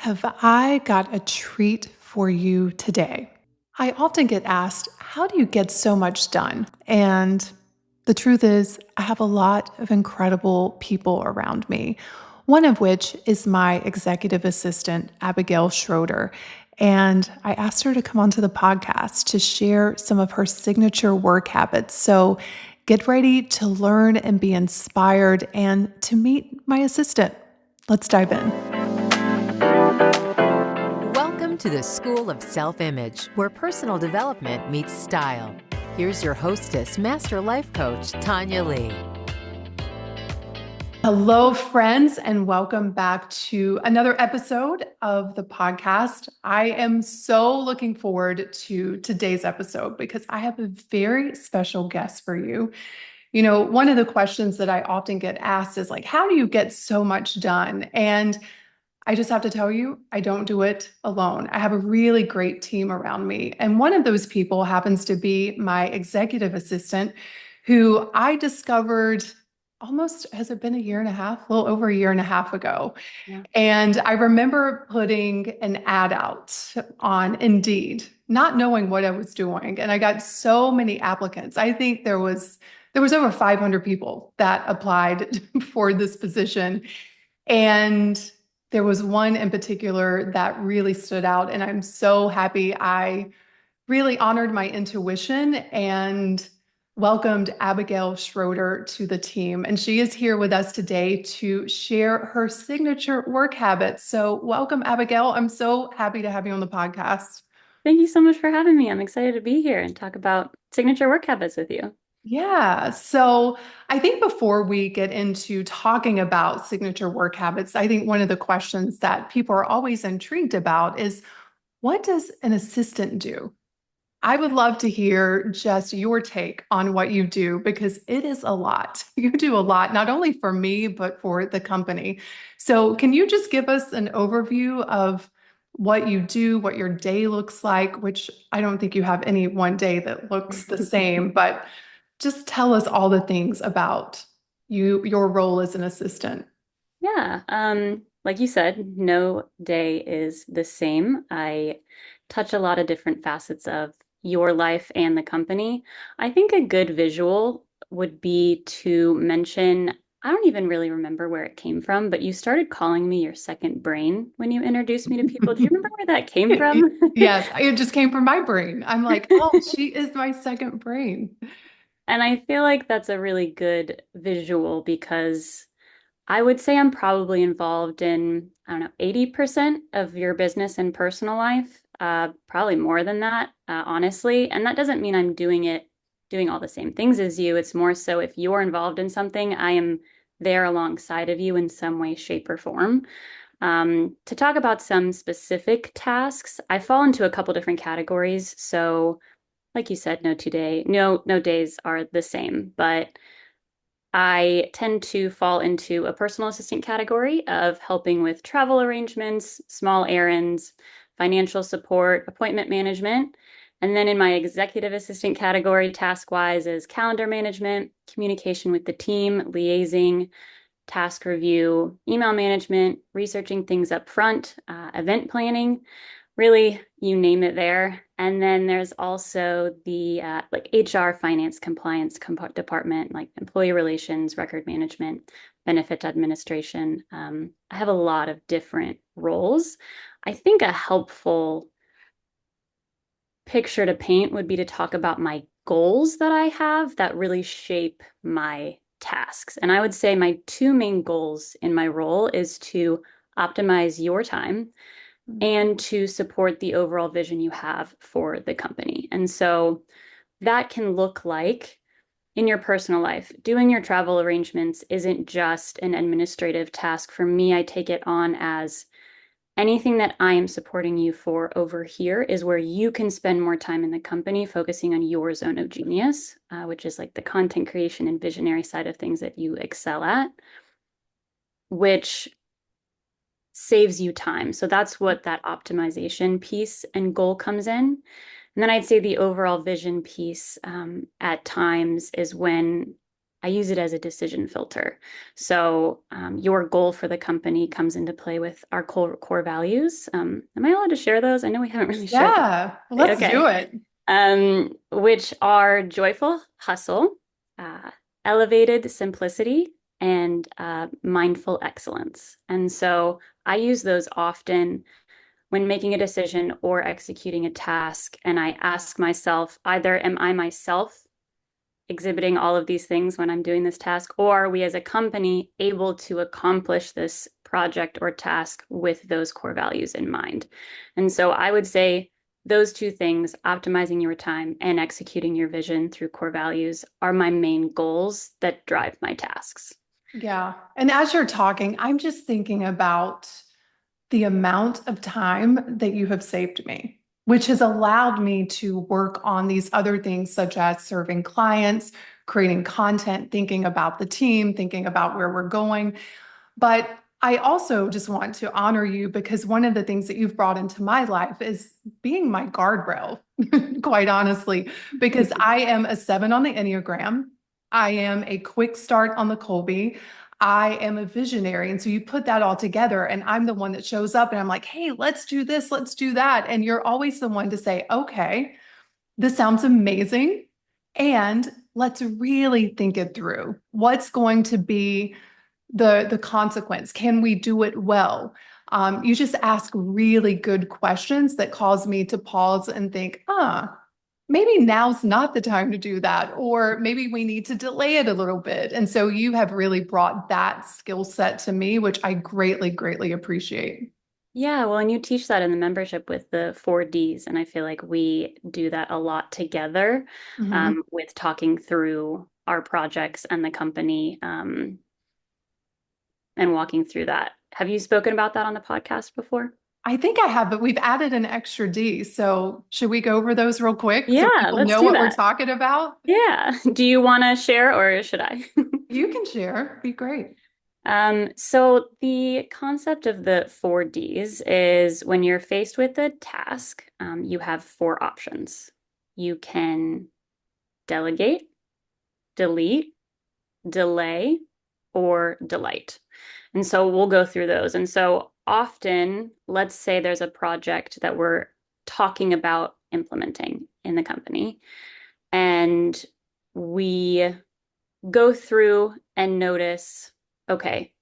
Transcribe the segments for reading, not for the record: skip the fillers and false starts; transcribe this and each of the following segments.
Have I got a treat for you today? I often get asked, how do you get so much done? And the truth is, I have a lot of incredible people around me, one of which is my executive assistant, Abigail Schroeder. And I asked her to come onto the podcast to share some of her signature work habits. So get ready to learn and be inspired and to meet my assistant. Let's dive in. Welcome to the School of Self-Image, where personal development meets style. Here's your hostess, Master Life Coach, Tonya Leigh. Hello, friends, and welcome back to another episode of the podcast. I am so looking forward to today's episode because I have a very special guest for you. You know, one of the questions that I often get asked is like, how do you get so much done? And I just have to tell you, I don't do it alone. I have a really great team around me. And one of those people happens to be my executive assistant, who I discovered almost, has it been a year and a half? A little over a year and a half ago. Yeah. And I remember putting an ad out on Indeed, not knowing what I was doing. And I got so many applicants. I think there was over 500 people that applied for this position. And there was one in particular that really stood out, and I'm so happy I really honored my intuition and welcomed Abigail Schroeder to the team. And she is here with us today to share her signature work habits. So welcome, Abigail. I'm so happy to have you on the podcast. Thank you so much for having me. I'm excited to be here and talk about signature work habits with you. Yeah. So I think before we get into talking about signature work habits, I think one of the questions that people are always intrigued about is, what does an assistant do? I would love to hear just your take on what you do because it is a lot. You do a lot, not only for me, but for the company. So can you just give us an overview of what you do, what your day looks like, which I don't think you have any one day that looks the same, but just tell us all the things about your role as an assistant. Yeah. Like you said, no day is the same. I touch a lot of different facets of your life and the company. I think a good visual would be to mention, I don't even really remember where it came from, but you started calling me your second brain when you introduced me to people. Do you remember where that came from? Yes, it just came from my brain. I'm like, oh, she is my second brain. And I feel like that's a really good visual because I would say I'm probably involved in, I don't know, 80% of your business and personal life, probably more than that, honestly. And that doesn't mean I'm doing all the same things as you. It's more so if you're involved in something, I am there alongside of you in some way, shape, or form. To talk about some specific tasks, I fall into a couple different categories. So like you said, no days are the same, but I tend to fall into a personal assistant category of helping with travel arrangements, small errands, financial support, appointment management. And then in my executive assistant category, task-wise, is calendar management, communication with the team, liaising, task review, email management, researching things up front, event planning, really, you name it there. And then there's also the like HR, finance, compliance department, like employee relations, record management, benefit administration. I have a lot of different roles. I think a helpful picture to paint would be to talk about my goals that I have that really shape my tasks. And I would say my two main goals in my role is to optimize your time and to support the overall vision you have for the company. And so that can look like in your personal life, doing your travel arrangements isn't just an administrative task. For me, I take it on as anything that I am supporting you for over here is where you can spend more time in the company focusing on your zone of genius, which is like the content creation and visionary side of things that you excel at, which saves you time. So that's what that optimization piece and goal comes in. And then I'd say the overall vision piece at times is when I use it as a decision filter. So your goal for the company comes into play with our core values. Am I allowed to share those? I know we haven't really shared them. Yeah, let's do Okay. it. Which are joyful hustle, uh, elevated simplicity, and mindful excellence. And so I use those often when making a decision or executing a task. And I ask myself, either am I myself exhibiting all of these things when I'm doing this task, or are we as a company able to accomplish this project or task with those core values in mind? And so I would say those two things, optimizing your time and executing your vision through core values, are my main goals that drive my tasks. Yeah. And as you're talking, I'm just thinking about the amount of time that you have saved me, which has allowed me to work on these other things, such as serving clients, creating content, thinking about the team, thinking about where we're going. But I also just want to honor you because one of the things that you've brought into my life is being my guardrail, quite honestly, because I am a 7 on the Enneagram. I am a quick start on the Colby. I am a visionary. And so you put that all together, and I'm the one that shows up and I'm like, hey, let's do this, let's do that. And you're always the one to say, okay, this sounds amazing. And let's really think it through. What's going to be the consequence? Can we do it well? You just ask really good questions that cause me to pause and think, maybe now's not the time to do that, or maybe we need to delay it a little bit. And so you have really brought that skill set to me, which I greatly, greatly appreciate. Yeah, well, and you teach that in the membership with the 4Ds, and I feel like we do that a lot together Mhm. with talking through our projects and the company and walking through that. Have you spoken about that on the podcast before? I think I have, but we've added an extra D. So should we go over those real quick so Yeah, people let's know do what we're that. talking about? Yeah. Do you want to share or should I? You can share. Be great. So the concept of the 4Ds is when you're faced with a task, you have four options. You can delegate, delete, delay, or delight. And so we'll go through those. And so often, let's say there's a project that we're talking about implementing in the company, and we go through and notice, okay,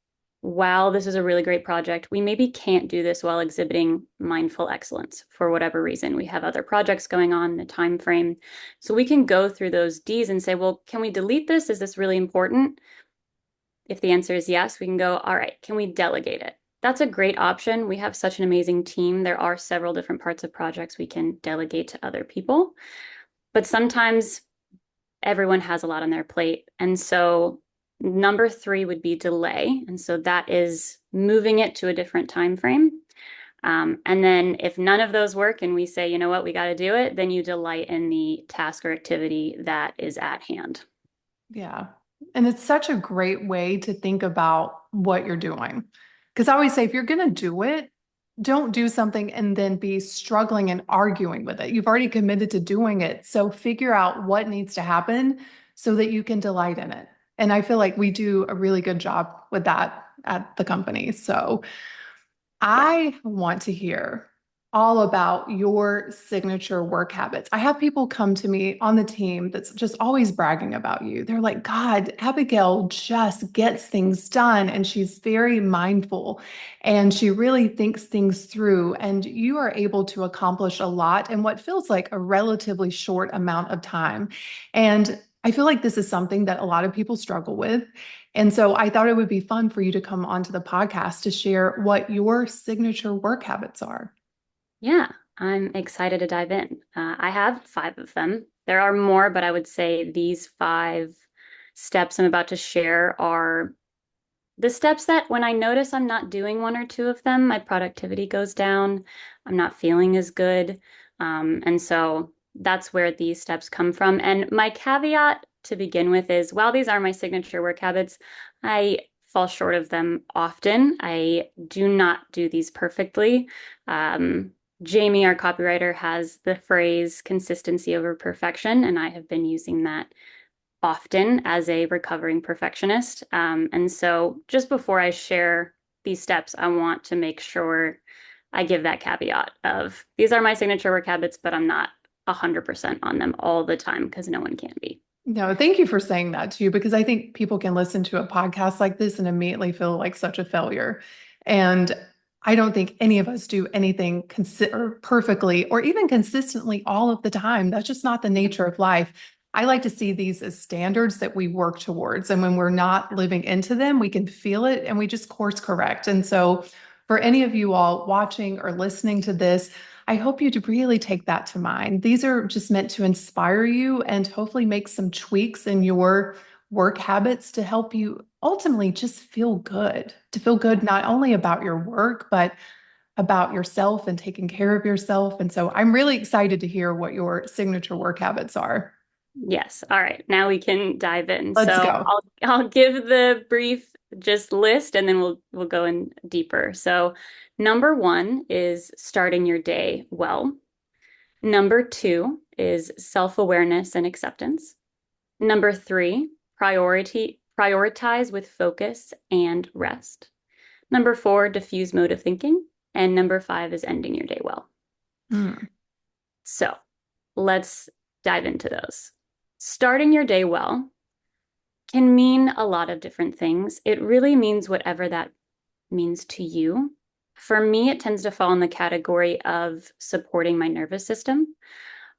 while this is a really great project, we maybe can't do this while exhibiting mindful excellence for whatever reason. We have other projects going on in the time frame. So we can go through those Ds and say, well, can we delete this? Is this really important? If the answer is yes, we can go, all right, can we delegate it? That's a great option. We have such an amazing team. There are several different parts of projects we can delegate to other people. But sometimes everyone has a lot on their plate. And so number three would be delay. And so that is moving it to a different time frame. And then if none of those work and we say, you know what, we got to do it, then you delight in the task or activity that is at hand. Yeah. And it's such a great way to think about what you're doing. Because I always say, if you're going to do it, don't do something and then be struggling and arguing with it. You've already committed to doing it. So figure out what needs to happen so that you can delight in it. And I feel like we do a really good job with that at the company. So Yeah. I want to hear all about your signature work habits. I have people come to me on the team that's just always bragging about you. They're like, God, Abigail just gets things done and she's very mindful and she really thinks things through. And you are able to accomplish a lot in what feels like a relatively short amount of time. And I feel like this is something that a lot of people struggle with. And so I thought it would be fun for you to come onto the podcast to share what your signature work habits are. Yeah, I'm excited to dive in. I have five of them. There are more, but I would say these five steps I'm about to share are the steps that when I notice I'm not doing one or two of them, my productivity goes down. I'm not feeling as good. And so that's where these steps come from. And my caveat to begin with is while these are my signature work habits, I fall short of them often. I do not do these perfectly. Jamie, our copywriter, has the phrase consistency over perfection, and I have been using that often as a recovering perfectionist. And so just before I share these steps, I want to make sure I give that caveat of these are my signature work habits, but I'm not 100% on them all the time because no one can be. No, thank you for saying that too, because I think people can listen to a podcast like this and immediately feel like such a failure. And I don't think any of us do anything consider perfectly or even consistently all of the time. That's just not the nature of life. I like to see these as standards that we work towards. And when we're not living into them, we can feel it and we just course correct. And so, for any of you all watching or listening to this, I hope you to really take that to mind. These are just meant to inspire you and hopefully make some tweaks in your work habits to help you ultimately just feel good, to feel good not only about your work, but about yourself and taking care of yourself. And so I'm really excited to hear what your signature work habits are. Yes. All right. Now we can dive in. Let's So go. I'll give the brief just list and then we'll go in deeper. So number one is starting your day well. Number two is self-awareness and acceptance. Number three, prioritize with focus and rest. Number four, diffuse mode of thinking. And number five is ending your day well. Mm. So let's dive into those. Starting your day well can mean a lot of different things. It really means whatever that means to you. For me, it tends to fall in the category of supporting my nervous system.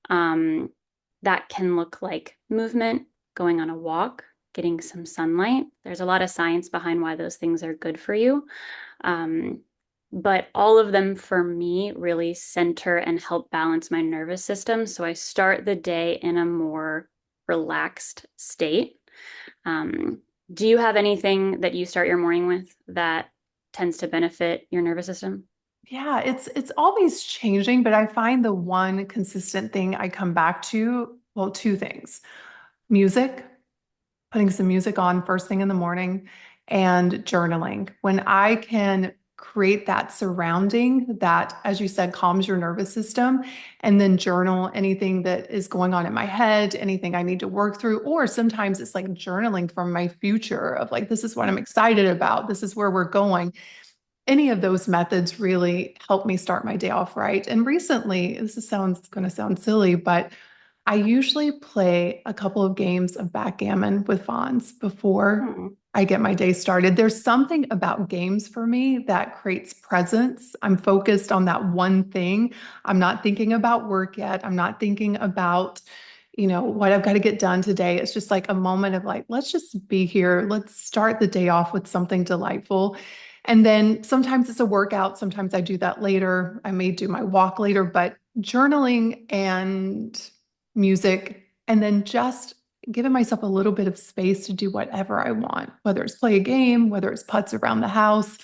That can look like movement, going on a walk, getting some sunlight. There's a lot of science behind why those things are good for you. But all of them for me really center and help balance my nervous system. So I start the day in a more relaxed state. Do you have anything that you start your morning with that tends to benefit your nervous system? Yeah, it's always changing, but I find the one consistent thing I come back to, well, two things. Music, putting some music on first thing in the morning, and journaling. When I can create that surrounding that, as you said, calms your nervous system, and then journal anything that is going on in my head, anything I need to work through, or sometimes it's like journaling from my future of like, this is what I'm excited about, this is where we're going. Any of those methods really help me start my day off right. And recently, sounds going to sound silly, but I usually play a couple of games of backgammon with Fonz before Hmm. I get my day started. There's something about games for me that creates presence. I'm focused on that one thing. I'm not thinking about work yet. I'm not thinking about, what I've got to get done today. It's just like a moment of like, let's just be here. Let's start the day off with something delightful. And then sometimes it's a workout. Sometimes I do that later. I may do my walk later, but journaling and music, and then just giving myself a little bit of space to do whatever I want, whether it's play a game, whether it's putts around the house.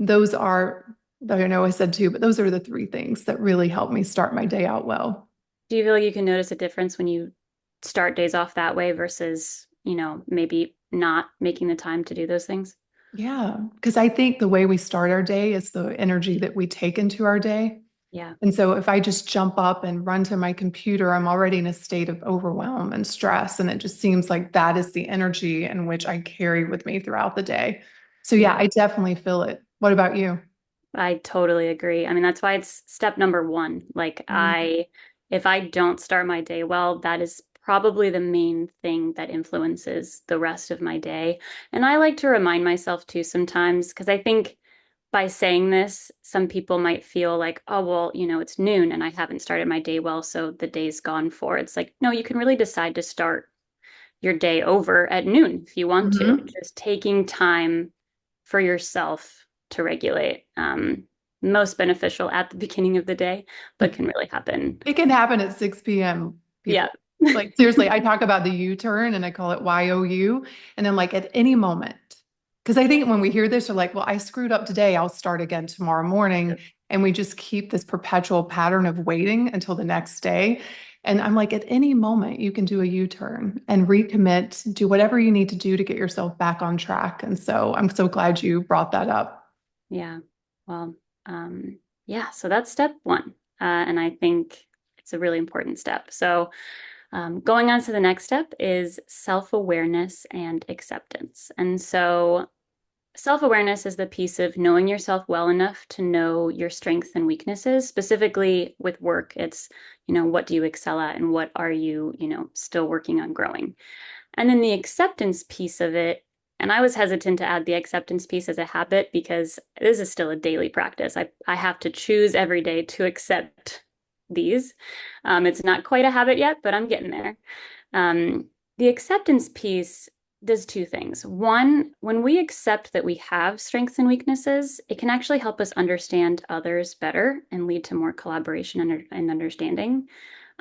Those are, I know I said two, but those are the three things that really help me start my day out well. Do you feel like you can notice a difference when you start days off that way versus, maybe not making the time to do those things? Yeah, because I think the way we start our day is the energy that we take into our day. Yeah. And so if I just jump up and run to my computer, I'm already in a state of overwhelm and stress. And it just seems like that is the energy in which I carry with me throughout the day. So yeah, Yeah. I definitely feel it. What about you? I totally agree. I mean, that's why it's step number one. Like Mm. if I don't start my day well, that is probably the main thing that influences the rest of my day. And I like to remind myself too sometimes, because I think by saying this, some people might feel like, oh, well, it's noon and I haven't started my day well, so the day's gone for. It's like, no, you can really decide to start your day over at noon if you want to. Mhm. Just taking time for yourself to regulate. Most beneficial at the beginning of the day, but can really happen. It can happen at 6 p.m. Yeah. people. Like seriously, I talk about the U-turn and I call it YOU. And I'm like, at any moment. Because I think when we hear this, we're like, well, I screwed up today. I'll start again tomorrow morning. And we just keep this perpetual pattern of waiting until the next day. And I'm like, at any moment, you can do a U-turn and recommit, do whatever you need to do to get yourself back on track. And so I'm so glad you brought that up. Yeah. Well, yeah, so that's step one. And I think it's a really important step. So Going on to the next step is self-awareness and acceptance. And so self-awareness is the piece of knowing yourself well enough to know your strengths and weaknesses. Specifically with work, it's, what do you excel at and what are you, still working on growing? And then the acceptance piece of it, and I was hesitant to add the acceptance piece as a habit because this is still a daily practice. I have to choose every day to accept these. It's not quite a habit yet, but I'm getting there. The acceptance piece does two things. One, when we accept that we have strengths and weaknesses, it can actually help us understand others better and lead to more collaboration and understanding.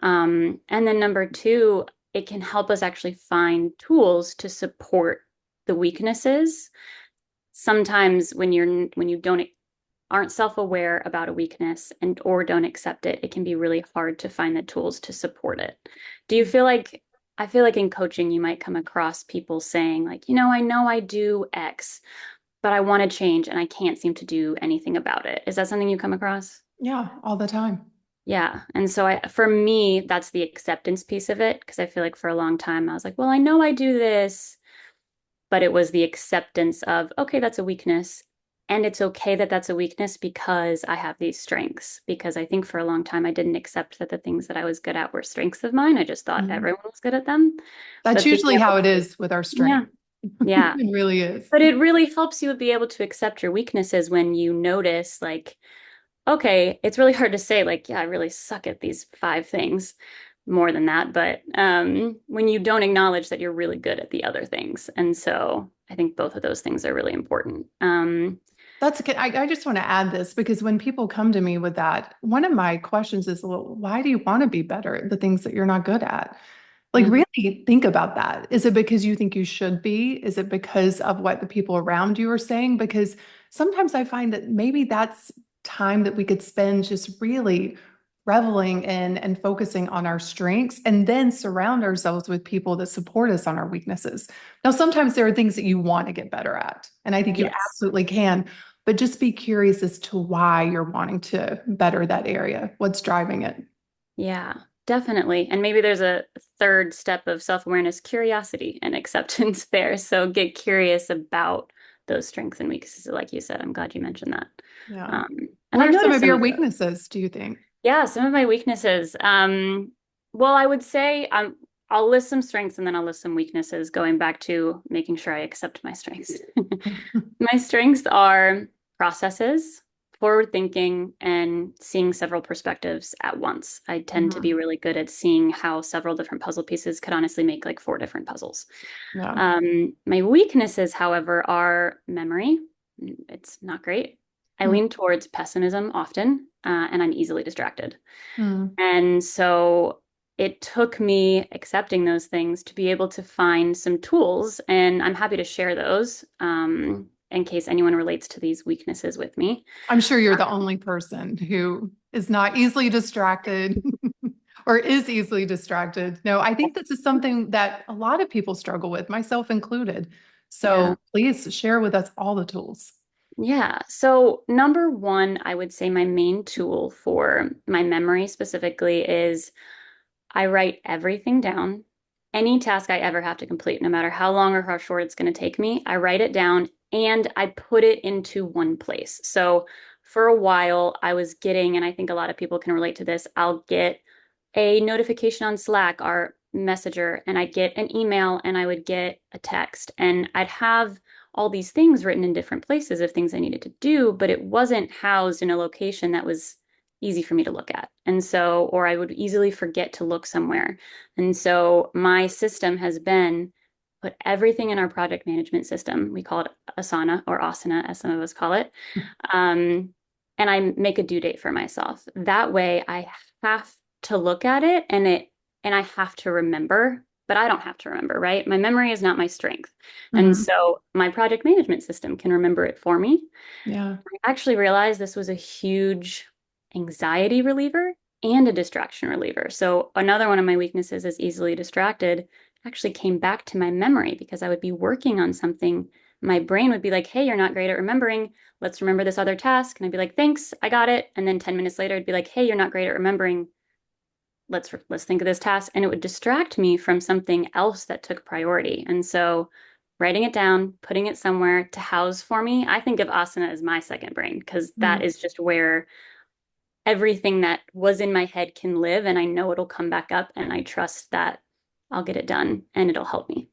And then number two, it can help us actually find tools to support the weaknesses. Sometimes when you aren't self-aware about a weakness or don't accept it, it can be really hard to find the tools to support it. Do you feel like I feel like in coaching, you might come across people saying like, I know I do X, but I want to change and I can't seem to do anything about it. Is that something you come across? Yeah, all the time. Yeah. And so for me, that's the acceptance piece of it, because I feel like for a long time I was like, well, I know I do this, but it was the acceptance of, okay, that's a weakness. And it's okay that that's a weakness because I have these strengths. Because I think for a long time I didn't accept that the things that I was good at were strengths of mine. I just thought Mhm. everyone was good at them. That's But being usually how able it to, is with our yeah, strength. yeah. It really is. But it really helps you be able to accept your weaknesses when you notice, like, okay, it's really hard to say, like, yeah, I really suck at these 5 things, more than that. But when you don't acknowledge that you're really good at the other things. And so I think both of those things are really important. That's okay. I just want to add this because when people come to me with that, one of my questions is, well, why do you want to be better at the things that you're not good at? Like, Mhm. really think about that. Is it because you think you should be? Is it because of what the people around you are saying? Because sometimes I find that maybe that's time that we could spend just really reveling in and focusing on our strengths and then surround ourselves with people that support us on our weaknesses. Now, sometimes there are things that you want to get better at, and I think you Yes. absolutely can, but just be curious as to why you're wanting to better that area. What's driving it? Yeah, definitely. And maybe there's a third step of self-awareness, curiosity and acceptance there. So get curious about those strengths and weaknesses. Like you said, I'm glad you mentioned that. Yeah. Um, and What I've are some noticed of some your of those. weaknesses, do you think? Yeah, some of my weaknesses. Well, I would say I'll list some strengths and then I'll list some weaknesses, going back to making sure I accept my strengths. My strengths are processes, forward thinking, and seeing several perspectives at once. I tend to be Mhm. really good at seeing how several different puzzle pieces could honestly make like 4 different puzzles. Yeah. My weaknesses, however, are memory. It's not great. I Mm. lean towards pessimism often, and I'm easily distracted. Mm. And so it took me accepting those things to be able to find some tools, and I'm happy to share those in case anyone relates to these weaknesses with me. I'm sure you're the only person who is not easily distracted or is easily distracted. No, I think this is something that a lot of people struggle with, myself included. Yeah. So please share with us all the tools. Yeah. So, number one, I would say my main tool for my memory specifically is I write everything down. Any task I ever have to complete, no matter how long or how short it's going to take me, I write it down and I put it into one place. So for a while, I was getting, and I think a lot of people can relate to this, I'll get a notification on Slack or Messenger, and I'd get an email and I would get a text, and I'd have all these things written in different places of things I needed to do, but it wasn't housed in a location that was easy for me to look at. And so, or I would easily forget to look somewhere. And so my system has been put everything in our project management system. We call it Asana or Asana, as some of us call it. Um, and I make a due date for myself. That way I have to look at it and I have to remember, but I don't have to remember, right? My memory is not my strength. And Mhm. so my project management system can remember it for me. Yeah. I actually realized this was a huge anxiety reliever and a distraction reliever. So another one of my weaknesses is easily distracted actually came back to my memory because I would be working on something. My brain would be like, hey, you're not great at remembering. Let's remember this other task. And I'd be like, thanks, I got it. And then 10 minutes later, I'd be like, hey, you're not great at remembering. let's think of this task, and it would distract me from something else that took priority. And so writing it down, putting it somewhere to house for me, I think of asana as my second brain because that Mm. is just where everything that was in my head can live, and I know it'll come back up, and I trust that I'll get it done and it'll help me.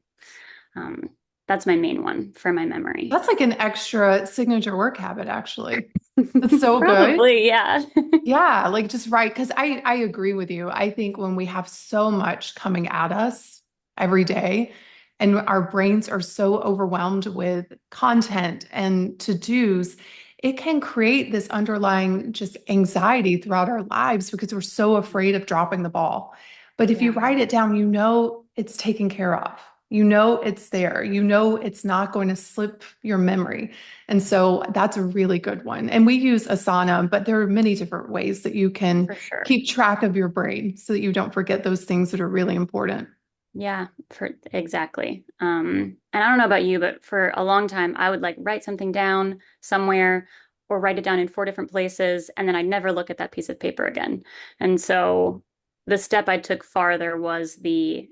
Um, that's my main one for my memory. That's like an extra signature work habit, actually. That's so good. Probably, yeah. Yeah, like just right. Because I agree with you. I think when we have so much coming at us every day, and our brains are so overwhelmed with content and to-dos, it can create this underlying just anxiety throughout our lives because we're so afraid of dropping the ball. But if you Yeah, write it down, you know it's taken care of. You know it's there. You know it's not going to slip your memory. And so that's a really good one. And we use Asana, but there are many different ways that you can for sure. keep track of your brain so that you don't forget those things that are really important. Yeah, for exactly. And I don't know about you, but for a long time, I would like write something down somewhere or write it down in four different places, and then I'd never look at that piece of paper again. And so the step I took farther was it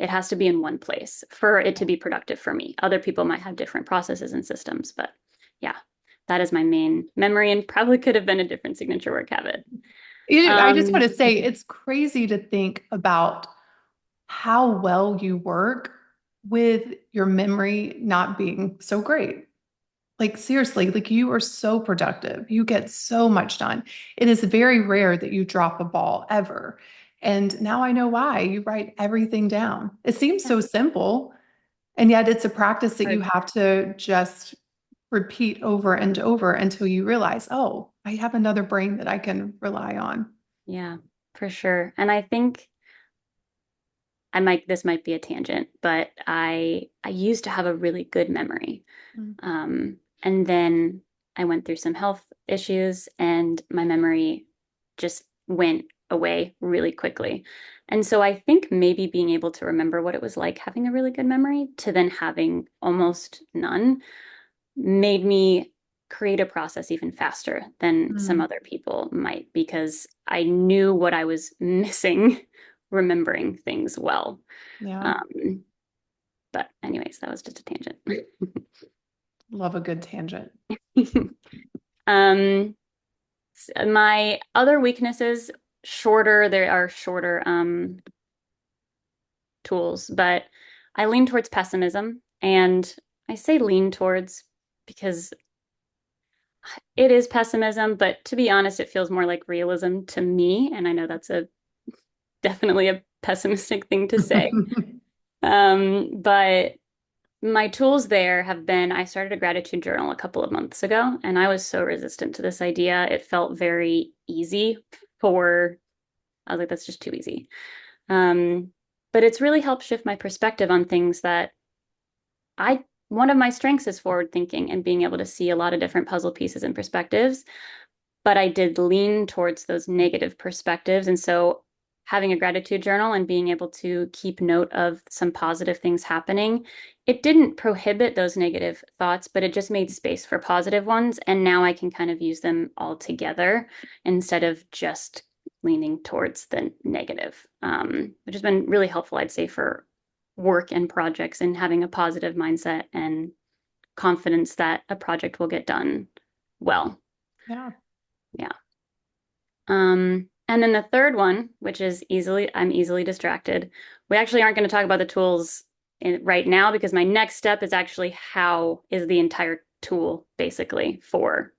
has to be in one place for it to be productive for me. Other people might have different processes and systems, but yeah, that is my main memory and probably could have been a different signature work habit. I just want Um, to say it's crazy to think about how well you work with your memory not being so great. Like seriously, like you are so productive. You get so much done. It is very rare that you drop a ball ever. And now I know why. You write everything down. It seems yeah, so simple, and yet it's a practice that you hard. have to just repeat over and over until you realize, oh, I have another brain that I can rely on. Yeah, for sure. And I think this might be a tangent, but I used to have a really good memory. Mm. And then I went through some health issues and my memory just went away really quickly. And so I think maybe being able to remember what it was like having a really good memory to then having almost none made me create a process even faster than some Mm. other people might because I knew what I was missing remembering things well. Yeah, Um, but anyways, that was just a tangent. love a good tangent. um, my other weaknesses, there are shorter tools, but I lean towards pessimism. And I say lean towards because it is pessimism, but to be honest, it feels more like realism to me. And I know that's a definitely a pessimistic thing to say. But my tools there have been I started a gratitude journal a couple of months ago, and I was so resistant to this idea. It felt very easy for, I was like, that's just too easy. Um, but it's really helped shift my perspective on things that one of my strengths is forward thinking and being able to see a lot of different puzzle pieces and perspectives. But I did lean towards those negative perspectives. And so having a gratitude journal and being able to keep note of some positive things happening, it didn't prohibit those negative thoughts, but it just made space for positive ones. And now I can kind of use them all together instead of just leaning towards the negative, which has been really helpful, I'd say, for work and projects and having a positive mindset and confidence that a project will get done well. Yeah. Yeah. And then the third one, which is I'm easily distracted. We actually aren't going to talk about the tools right now because my next step is actually how is the entire tool basically for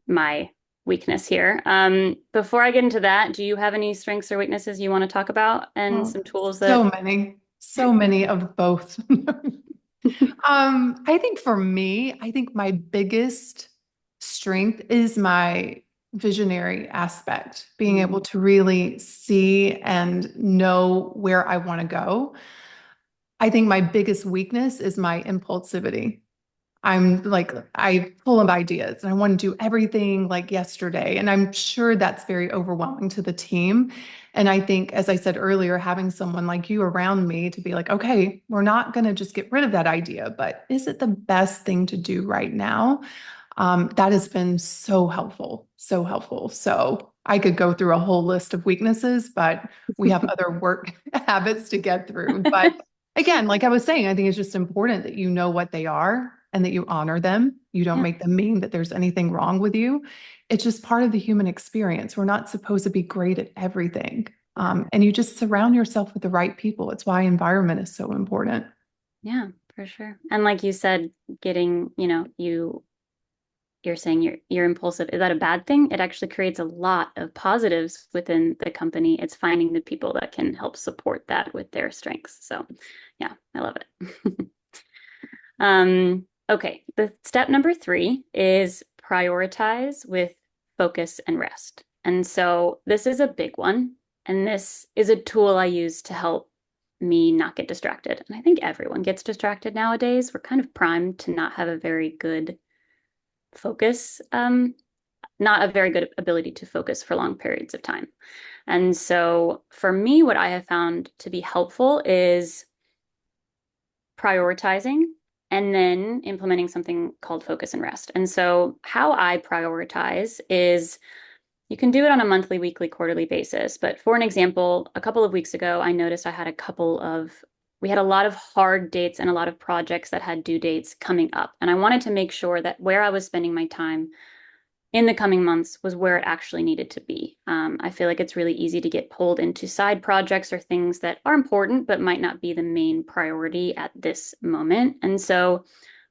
my weakness here. Before I get into that, do you have any strengths or weaknesses you want to talk about and Well, some tools that so many of both. I think for me, I think my biggest strength is my visionary aspect, being able to really see and know where I want to go. I think my biggest weakness is my impulsivity. I'm like, I'm full of ideas and I want to do everything like yesterday. And I'm sure that's very overwhelming to the team. And I think, as I said earlier, having someone like you around me to be like, okay, we're not going to just get rid of that idea, but is it the best thing to do right now? That has been so helpful, so helpful. So I could go through a whole list of weaknesses, but we have other work habits to get through. But again, like I was saying, I think it's just important that you know what they are and that you honor them. You don't Yeah. make them mean that there's anything wrong with you. It's just part of the human experience. We're not supposed to be great at everything. And you just surround yourself with the right people. It's why environment is so important. Yeah, for sure. And like you said, getting, you're saying you're impulsive. Is that a bad thing? It actually creates a lot of positives within the company. It's finding the people that can help support that with their strengths. So yeah, I love it. Okay, the step number 3 is prioritize with focus and rest. And so this is a big one. And this is a tool I use to help me not get distracted. And I think everyone gets distracted nowadays. We're kind of primed to not have a very good focus, not a very good ability to focus for long periods of time. And so for me, what I have found to be helpful is prioritizing and then implementing something called focus and rest. And so how I prioritize is you can do it on a monthly, weekly, quarterly basis. But for an example, a couple of weeks ago, I noticed we had a lot of hard dates and a lot of projects that had due dates coming up. And I wanted to make sure that where I was spending my time in the coming months was where it actually needed to be. I feel like it's really easy to get pulled into side projects or things that are important, but might not be the main priority at this moment. And so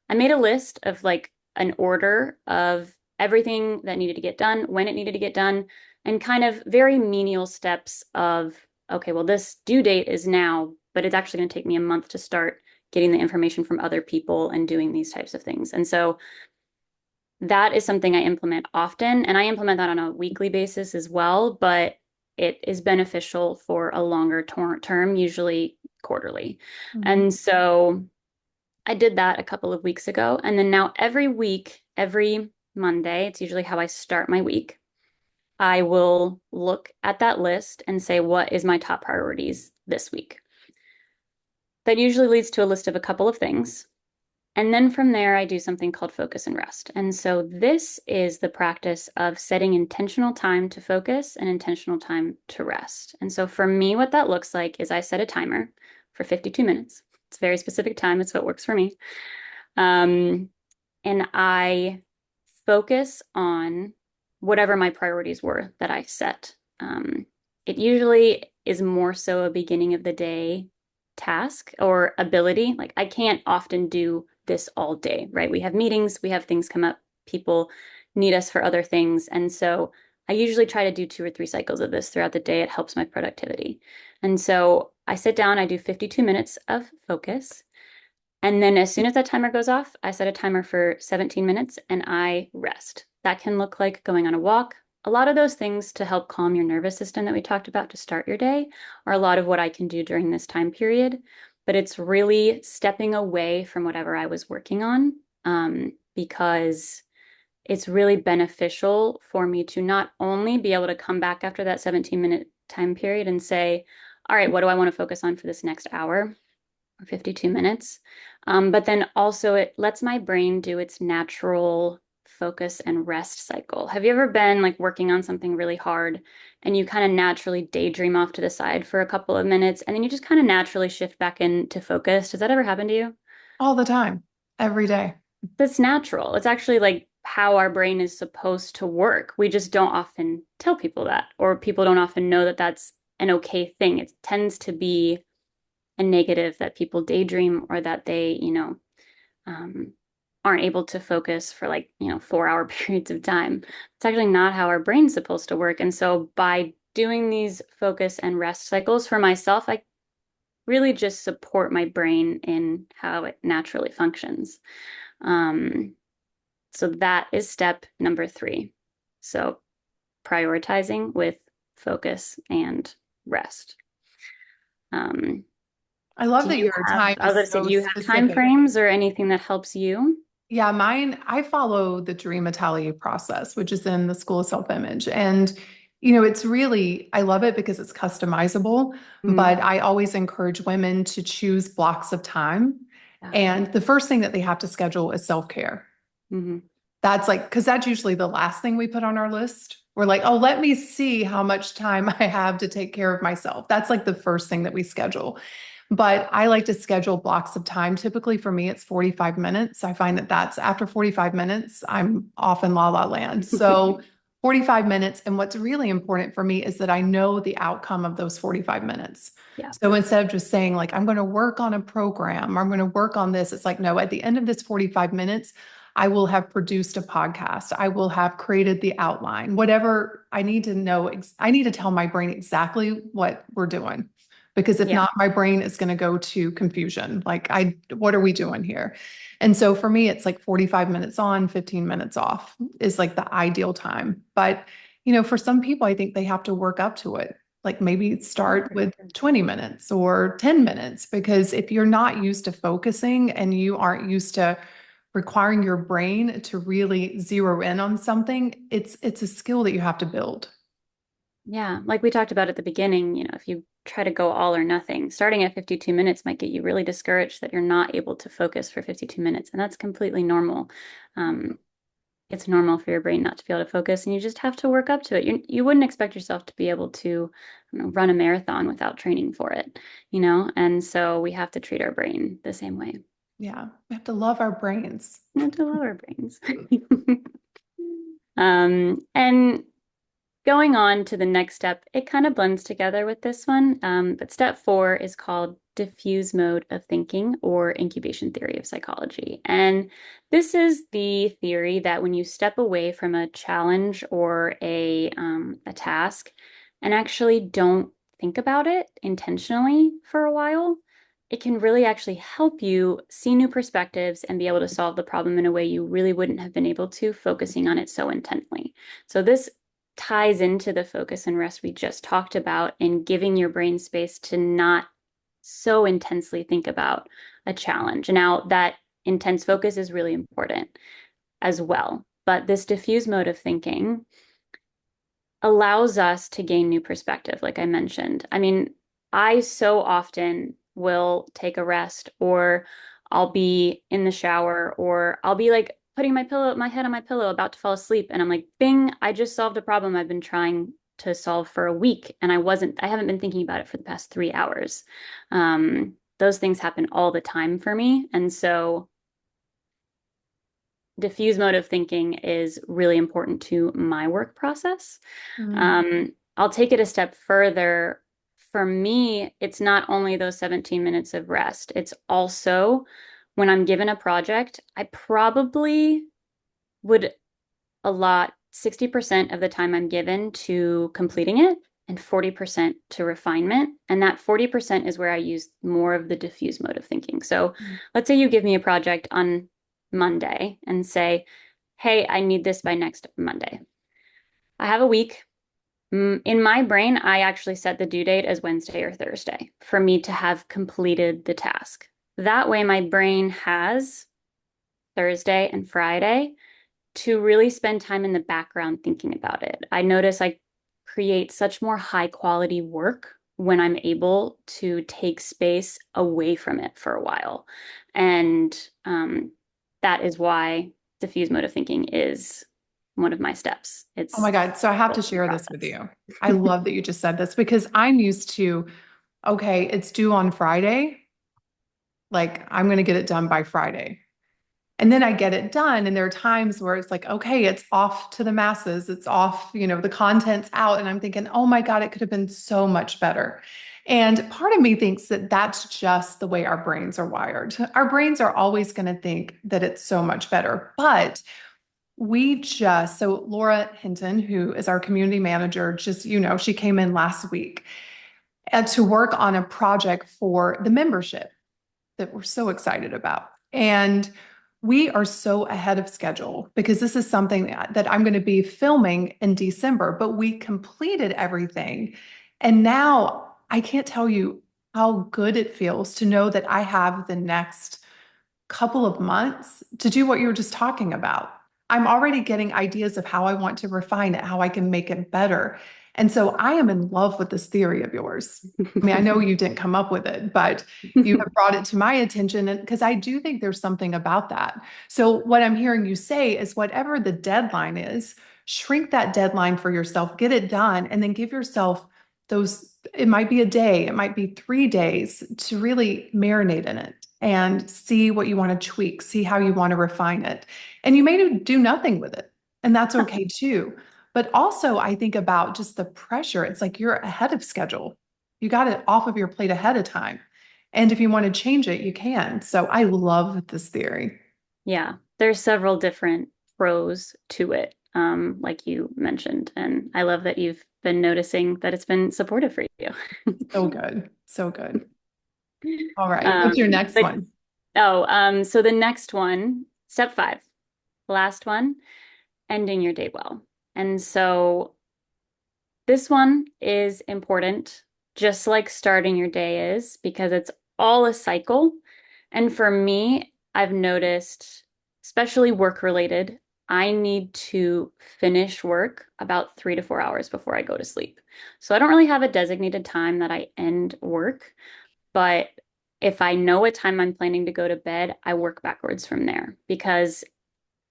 I made a list of like an order of everything that needed to get done, when it needed to get done, and kind of very menial steps of, okay, well, this due date is now, but it's actually going to take me a month to start getting the information from other people and doing these types of things. And so that is something I implement often, and I implement that on a weekly basis as well, but it is beneficial for a longer term, usually quarterly. And so I did that a couple of weeks ago. And then now every week, every Monday, it's usually how I start my week, I will look at that list and say, what is my top priorities this week? That usually leads to a list of a couple of things. And then from there, I do something called focus and rest. And so this is the practice of setting intentional time to focus and intentional time to rest. And so for me, what that looks like is I set a timer for 52 minutes. It's a very specific time. It's what works for me. And I focus on whatever my priorities were that I set. It usually is more so a beginning of the day task or ability. Like I can't often do this all day, right? We have meetings, we have things come up, people need us for other things. And so I usually try to do 2 or 3 cycles of this throughout the day. It helps my productivity. And so I sit down, I do 52 minutes of focus. And then as soon as that timer goes off, I set a timer for 17 minutes and I rest. That can look like going on a walk. A lot of those things to help calm your nervous system that we talked about to start your day are a lot of what I can do during this time period. But it's really stepping away from whatever I was working on, because it's really beneficial for me to not only be able to come back after that 17-minute time period and say, all right, what do I want to focus on for this next hour or 52 minutes? But then also it lets my brain do its natural focus and rest cycle. Have you ever been like working on something really hard and you kind of naturally daydream off to the side for a couple of minutes and then you just kind of naturally shift back into focus? Does that ever happen to you? All the time, every day. That's natural. It's actually like how our brain is supposed to work. We just don't often tell people that, or people don't often know that that's an okay thing. It tends to be a negative that people daydream or that they, aren't able to focus for 4-hour periods of time. It's actually not how our brain's supposed to work. And so by doing these focus and rest cycles for myself, I really just support my brain in how it naturally functions. So that is step number 3. So prioritizing with focus and rest. I love that your time is so do you have specific. time frames or anything that helps you? Yeah, mine, I follow the Dream Atelier process, which is in the School of Self-Image. And, it's really, I love it because it's customizable, but I always encourage women to choose blocks of time. And the first thing that they have to schedule is self-care. That's because that's usually the last thing we put on our list, We're like, oh, let me see how much time I have to take care of myself. That's like the first thing that we schedule. But I like to schedule blocks of time. Typically for me, it's 45 minutes. I find that that's after 45 minutes, I'm off in la la land. So 45 minutes. And what's really important for me is that I know the outcome of those 45 minutes. Yeah. So instead of just saying like, I'm going to work on a program or I'm going to work on this, it's like, no, at the end of this 45 minutes, I will have produced a podcast. I will have created the outline, whatever I need to know. I need to tell my brain exactly what we're doing. Because if Yeah. not, my brain is going to go to confusion. Like, what are we doing here? And so for me, it's like 45 minutes on, 15 minutes off is like the ideal time. But, for some people, I think they have to work up to it. Like maybe start with 20 minutes or 10 minutes, because if you're not used to focusing and you aren't used to requiring your brain to really zero in on something, it's a skill that you have to build. Yeah, like we talked about at the beginning, if you try to go all or nothing, starting at 52 minutes might get you really discouraged that you're not able to focus for 52 minutes. And that's completely normal. It's normal for your brain not to be able to focus, and you just have to work up to it. You wouldn't expect yourself to be able to, run a marathon without training for it, And so we have to treat our brain the same way. Yeah, we have to love our brains. We have to love our brains. And going on to the next step, it kind of blends together with this one. But step 4 is called diffuse mode of thinking, or incubation theory of psychology. And this is the theory that when you step away from a challenge or a task and actually don't think about it intentionally for a while, it can really actually help you see new perspectives and be able to solve the problem in a way you really wouldn't have been able to focusing on it so intently. So this ties into the focus and rest we just talked about, in giving your brain space to not so intensely think about a challenge. Now, that intense focus is really important as well, but this diffuse mode of thinking allows us to gain new perspective, like I mentioned. I mean, I so often will take a rest, or I'll be in the shower, or I'll be like putting my head on my pillow about to fall asleep, and I'm like, bing, I just solved a problem I've been trying to solve for a week, and I haven't been thinking about it for the past 3 hours. Those things happen all the time for me, and so diffuse mode of thinking is really important to my work process. I'll take it a step further. For me, it's not only those 17 minutes of rest, it's also when I'm given a project, I probably would allot 60% of the time I'm given to completing it and 40% to refinement. And that 40% is where I use more of the diffuse mode of thinking. So let's say you give me a project on Monday and say, hey, I need this by next Monday. I have a week. In my brain, I actually set the due date as Wednesday or Thursday for me to have completed the task. That way, my brain has Thursday and Friday to really spend time in the background thinking about it. I notice I create such more high quality work when I'm able to take space away from it for a while. And that is why diffuse mode of thinking is one of my steps. Oh my God. So I have to share this with you. I love that you just said this, because I'm used to, okay, it's due on Friday. Like, I'm going to get it done by Friday. And then I get it done. And there are times where it's like, okay, it's off to the masses. It's off, the content's out. And I'm thinking, oh my God, it could have been so much better. And part of me thinks that that's just the way our brains are wired. Our brains are always going to think that it's so much better. But so Laura Hinton, who is our community manager, she came in last week to work on a project for the membership that we're so excited about. And we are so ahead of schedule because this is something that I'm going to be filming in December, but we completed everything. And now I can't tell you how good it feels to know that I have the next couple of months to do what you were just talking about. I'm already getting ideas of how I want to refine it, how I can make it better. And so I am in love with this theory of yours. I mean, I know you didn't come up with it, but you have brought it to my attention, and because I do think there's something about that. So what I'm hearing you say is whatever the deadline is, shrink that deadline for yourself, get it done, and then give yourself those, it might be a day, it might be 3 days to really marinate in it and see what you want to tweak, see how you want to refine it. And you may do nothing with it, and that's okay too. But also, I think about just the pressure. It's like you're ahead of schedule. You got it off of your plate ahead of time. And if you want to change it, you can. So I love this theory. Yeah, there's several different pros to it, like you mentioned. And I love that you've been noticing that it's been supportive for you. So good. So good. All right. What's your next one? So the next one, step 5, last one, ending your day well. And so this one is important, just like starting your day is, because it's all a cycle. And for me, I've noticed, especially work related, I need to finish work about 3 to 4 hours before I go to sleep. So I don't really have a designated time that I end work, but if I know what time I'm planning to go to bed, I work backwards from there. Because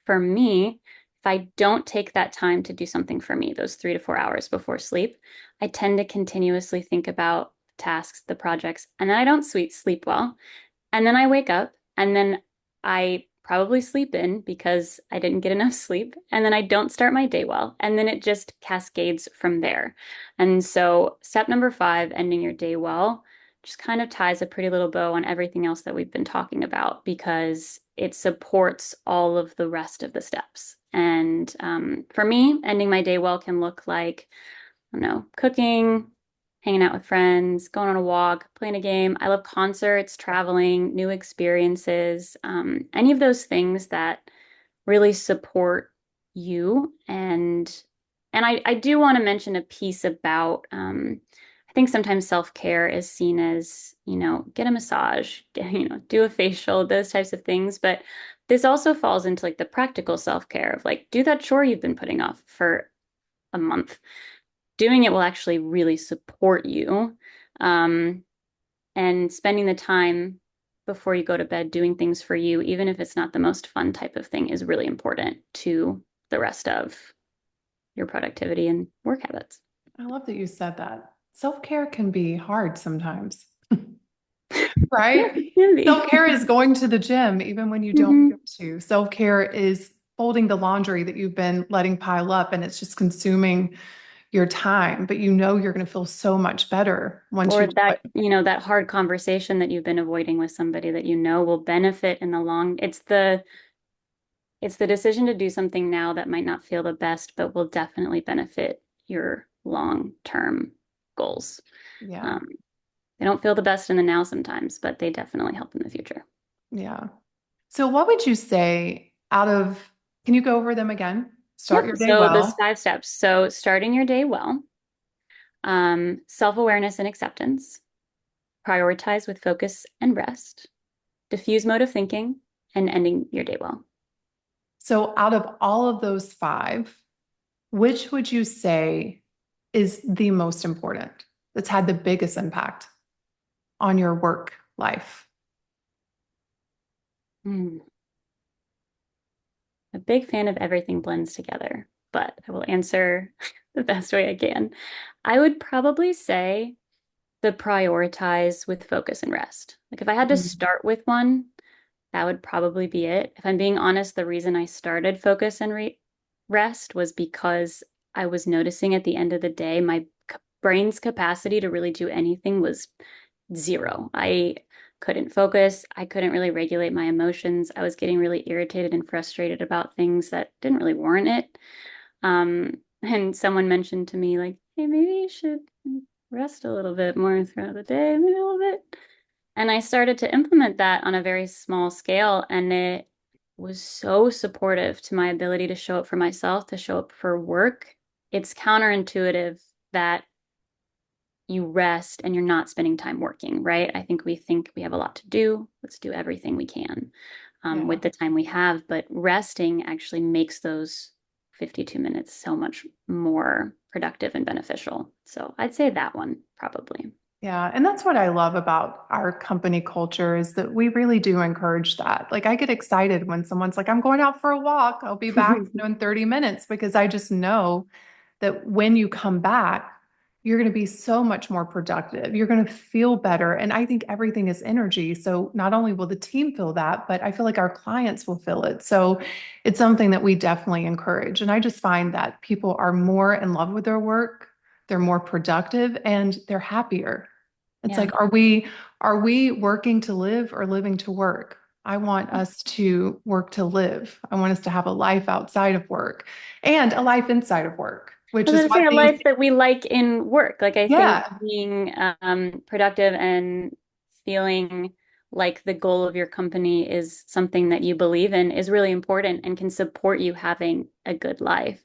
for me, if I don't take that time to do something for me, those 3 to 4 hours before sleep, I tend to continuously think about tasks, the projects, and then I don't sleep well. And then I wake up and then I probably sleep in because I didn't get enough sleep. And then I don't start my day well. And then it just cascades from there. And so, step number 5, ending your day well, just kind of ties a pretty little bow on everything else that we've been talking about because it supports all of the rest of the steps. And for me, ending my day well can look like, I don't know, cooking, hanging out with friends, going on a walk, playing a game. I love concerts, traveling, new experiences, any of those things that really support you. And I do want to mention a piece about I think sometimes self-care is seen as, get a massage, do a facial, those types of things. But this also falls into like the practical self-care of like, do that chore you've been putting off for a month. Doing it will actually really support you. And spending the time before you go to bed doing things for you, even if it's not the most fun type of thing, is really important to the rest of your productivity and work habits. I love that you said that. Self-care can be hard sometimes, right? Yeah, it can be. Self-care is going to the gym even when you don't go to. Self-care is folding the laundry that you've been letting pile up and it's just consuming your time, but you're going to feel so much better once Or you do that, it. that hard conversation that you've been avoiding with somebody that will benefit in the long. It's the decision to do something now that might not feel the best, but will definitely benefit your long-term goals. Yeah. They don't feel the best in the now sometimes, but they definitely help in the future. Yeah. So what would you say can you go over them again? Start Yep. your day So those well. 5 steps. So starting your day well, self-awareness and acceptance, prioritize with focus and rest, diffuse mode of thinking, and ending your day well. So out of all of those 5, which would you say is the most important that's had the biggest impact on your work life? A big fan of everything blends together, but I will answer the best way I can. I would probably say the prioritize with focus and rest. Like if I had to start with one, that would probably be it. If I'm being honest, the reason I started focus and rest was because I was noticing at the end of the day, my brain's capacity to really do anything was 0. I couldn't focus. I couldn't really regulate my emotions. I was getting really irritated and frustrated about things that didn't really warrant it. And someone mentioned to me, like, hey, maybe you should rest a little bit more throughout the day, maybe a little bit. And I started to implement that on a very small scale, and it was so supportive to my ability to show up for myself, to show up for work. It's counterintuitive that you rest and you're not spending time working, right? I think we have a lot to do. Let's do everything we can with the time we have. But resting actually makes those 52 minutes so much more productive and beneficial. So I'd say that one probably. Yeah, and that's what I love about our company culture is that we really do encourage that. Like I get excited when someone's like, I'm going out for a walk. I'll be back, in 30 minutes because I just know that when you come back, you're going to be so much more productive. You're going to feel better. And I think everything is energy. So not only will the team feel that, but I feel like our clients will feel it. So it's something that we definitely encourage. And I just find that people are more in love with their work, they're more productive, and they're happier. It's Yeah. like, are we working to live or living to work? I want us to work to live. I want us to have a life outside of work and a life inside of work, I which was is going to what say a these, life that we like in work. Like I think yeah, being productive and feeling like the goal of your company is something that you believe in is really important and can support you having a good life.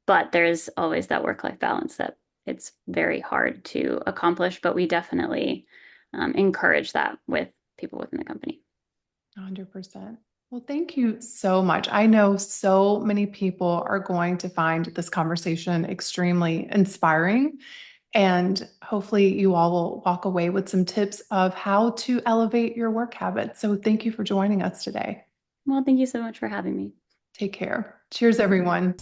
But there's always that work-life balance that it's very hard to accomplish, but we definitely encourage that with people within the company. 100%. Well, thank you so much. I know so many people are going to find this conversation extremely inspiring. And hopefully, you all will walk away with some tips of how to elevate your work habits. So, thank you for joining us today. Well, thank you so much for having me. Take care. Cheers, everyone.